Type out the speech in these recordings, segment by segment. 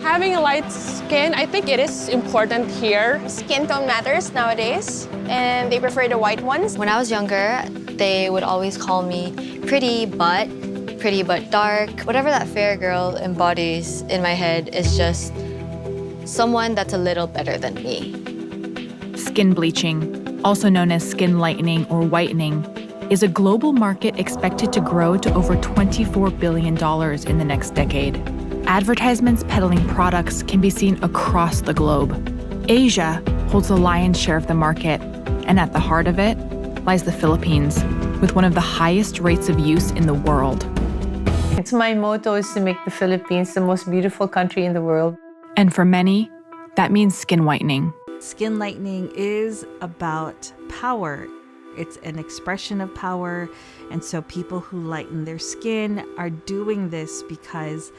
Having a light skin, I think it is important here. Skin tone matters nowadays, and they prefer the white ones. When I was younger, they would always call me pretty but dark. Whatever that fair girl embodies in my head is just someone that's a little better than me. Skin bleaching, also known as skin lightening or whitening, is a global market expected to grow to over $24 billion in the next decade. Advertisements peddling products can be seen across the globe. Asia holds the lion's share of the market, and at the heart of it lies the Philippines, with one of the highest rates of use in the world. It's my motto is to make the Philippines the most beautiful country in the world. And for many, that means skin whitening. Skin lightening is about power. It's an expression of power, and so people who lighten their skin are doing this because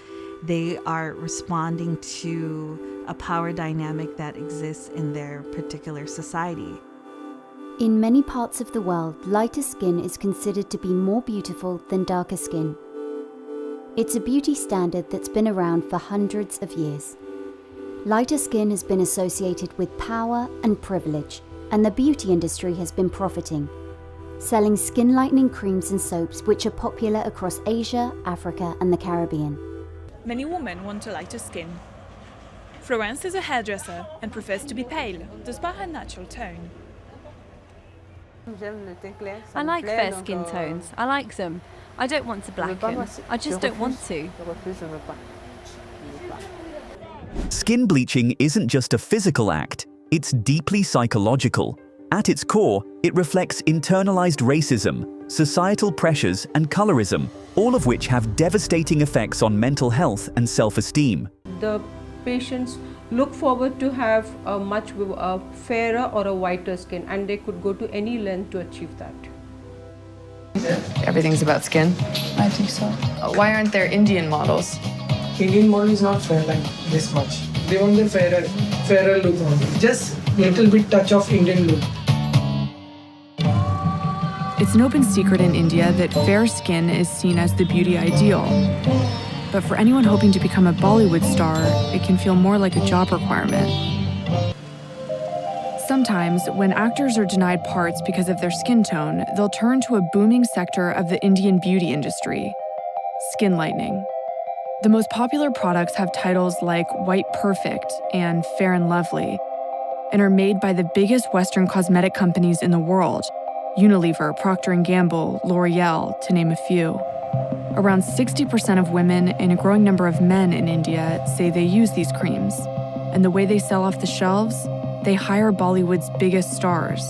they are responding to a power dynamic that exists in their particular society. In many parts of the world, lighter skin is considered to be more beautiful than darker skin. It's a beauty standard that's been around for hundreds of years. Lighter skin has been associated with power and privilege, and the beauty industry has been profiting, selling skin lightening creams and soaps which are popular across Asia, Africa, and the Caribbean. Many women want a lighter skin. Florence is a hairdresser and prefers to be pale, despite her natural tone. I like fair skin tones. I like them. I don't want to blacken. I just don't want to. Skin bleaching isn't just a physical act, it's deeply psychological. At its core, it reflects internalized racism, societal pressures, and colorism, all of which have devastating effects on mental health and self-esteem. The patients look forward to have a much fairer or a whiter skin, and they could go to any length to achieve that. Everything's about skin? I think so. Why aren't there Indian models? Indian model is not fair like this much. They want the fairer look only. Just little bit touch of Indian look. It's an open secret in India that fair skin is seen as the beauty ideal. But for anyone hoping to become a Bollywood star, it can feel more like a job requirement. Sometimes, when actors are denied parts because of their skin tone, they'll turn to a booming sector of the Indian beauty industry: skin lightening. The most popular products have titles like White Perfect and Fair and Lovely, and are made by the biggest Western cosmetic companies in the world: Unilever, Procter & Gamble, L'Oreal, to name a few. Around 60% of women and a growing number of men in India say they use these creams. And the way they sell off the shelves, they hire Bollywood's biggest stars.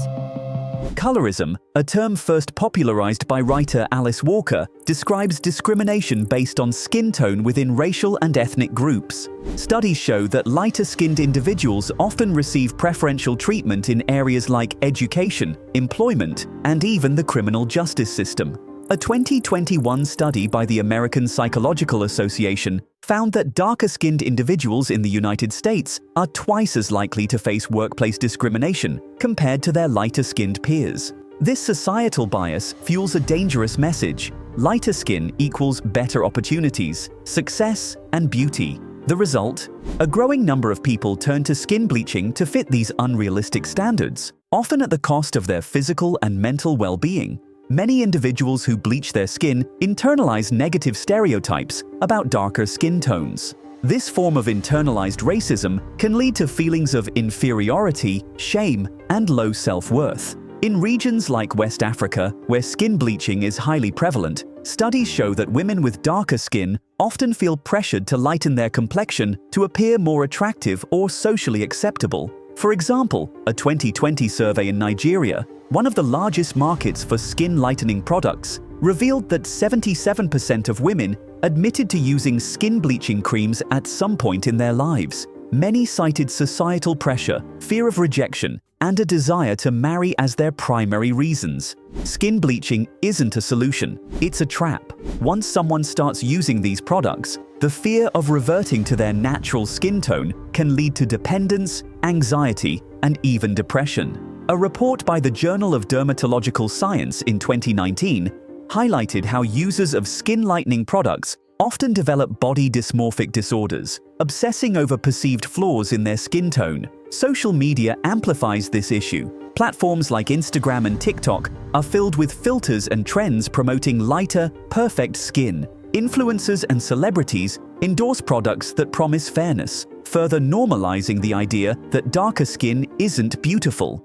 Colorism, a term first popularized by writer Alice Walker, describes discrimination based on skin tone within racial and ethnic groups. Studies show that lighter-skinned individuals often receive preferential treatment in areas like education, employment, and even the criminal justice system. A 2021 study by the American Psychological Association found that darker-skinned individuals in the United States are twice as likely to face workplace discrimination compared to their lighter-skinned peers. This societal bias fuels a dangerous message: lighter skin equals better opportunities, success, and beauty. The result? A growing number of people turn to skin bleaching to fit these unrealistic standards, often at the cost of their physical and mental well-being. Many individuals who bleach their skin internalize negative stereotypes about darker skin tones. This form of internalized racism can lead to feelings of inferiority, shame, and low self-worth. In regions like West Africa, where skin bleaching is highly prevalent, studies show that women with darker skin often feel pressured to lighten their complexion to appear more attractive or socially acceptable. For example, a 2020 survey in Nigeria, one of the largest markets for skin lightening products, revealed that 77% of women admitted to using skin bleaching creams at some point in their lives. Many cited societal pressure, fear of rejection, and a desire to marry as their primary reasons. Skin bleaching isn't a solution, it's a trap. Once someone starts using these products, the fear of reverting to their natural skin tone can lead to dependence, anxiety, and even depression. A report by the Journal of Dermatological Science in 2019 highlighted how users of skin lightening products often develop body dysmorphic disorders, obsessing over perceived flaws in their skin tone. Social media amplifies this issue. Platforms like Instagram and TikTok are filled with filters and trends promoting lighter, perfect skin. Influencers and celebrities endorse products that promise fairness, further normalizing the idea that darker skin isn't beautiful.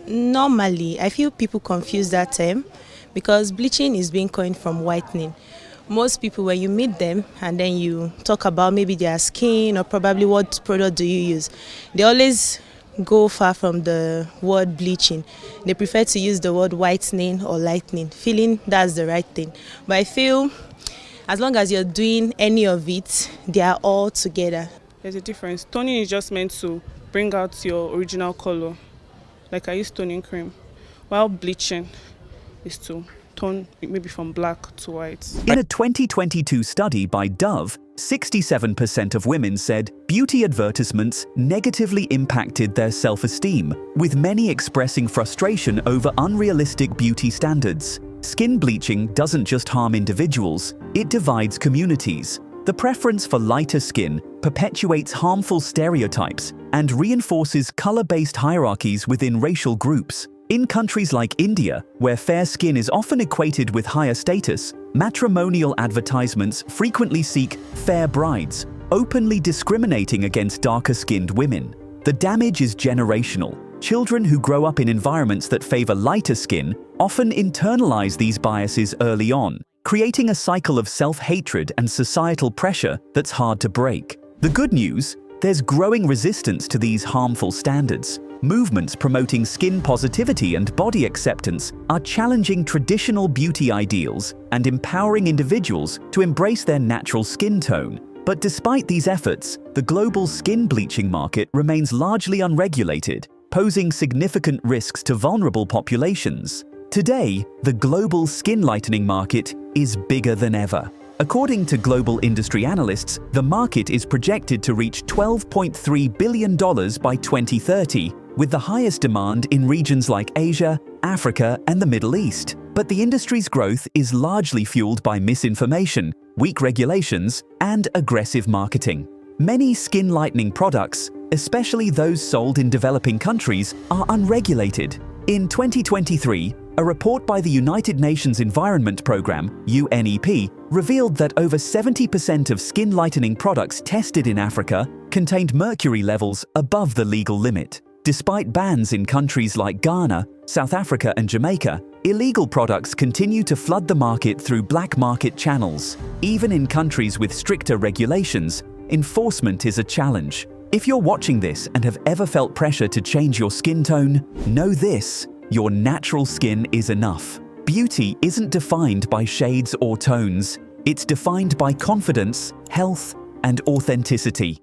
Normally, I feel people confuse that term because bleaching is being coined from whitening. Most people, when you meet them and then you talk about maybe their skin or probably what product do you use, they always go far from the word bleaching. They prefer to use the word whitening or lightening, feeling that's the right thing. But I feel as long as you're doing any of it, they are all together. There's a difference. Toning is just meant to bring out your original color. Like I use toning cream, while bleaching is to tone maybe from black to white. In a 2022 study by Dove, 67% of women said beauty advertisements negatively impacted their self-esteem, with many expressing frustration over unrealistic beauty standards. Skin bleaching doesn't just harm individuals, it divides communities. The preference for lighter skin perpetuates harmful stereotypes and reinforces color-based hierarchies within racial groups. In countries like India, where fair skin is often equated with higher status, matrimonial advertisements frequently seek fair brides, openly discriminating against darker-skinned women. The damage is generational. Children who grow up in environments that favor lighter skin often internalize these biases early on, creating a cycle of self-hatred and societal pressure that's hard to break. The good news? There's growing resistance to these harmful standards. Movements promoting skin positivity and body acceptance are challenging traditional beauty ideals and empowering individuals to embrace their natural skin tone. But despite these efforts, the global skin bleaching market remains largely unregulated, posing significant risks to vulnerable populations. Today, the global skin lightening market is bigger than ever. According to global industry analysts, the market is projected to reach $12.3 billion by 2030, with the highest demand in regions like Asia, Africa, and the Middle East. But the industry's growth is largely fueled by misinformation, weak regulations, and aggressive marketing. Many skin lightening products, especially those sold in developing countries, are unregulated. In 2023, a report by the United Nations Environment Programme, UNEP, revealed that over 70% of skin lightening products tested in Africa contained mercury levels above the legal limit. Despite bans in countries like Ghana, South Africa, and Jamaica, illegal products continue to flood the market through black market channels. Even in countries with stricter regulations, enforcement is a challenge. If you're watching this and have ever felt pressure to change your skin tone, know this: your natural skin is enough. Beauty isn't defined by shades or tones. It's defined by confidence, health, and authenticity.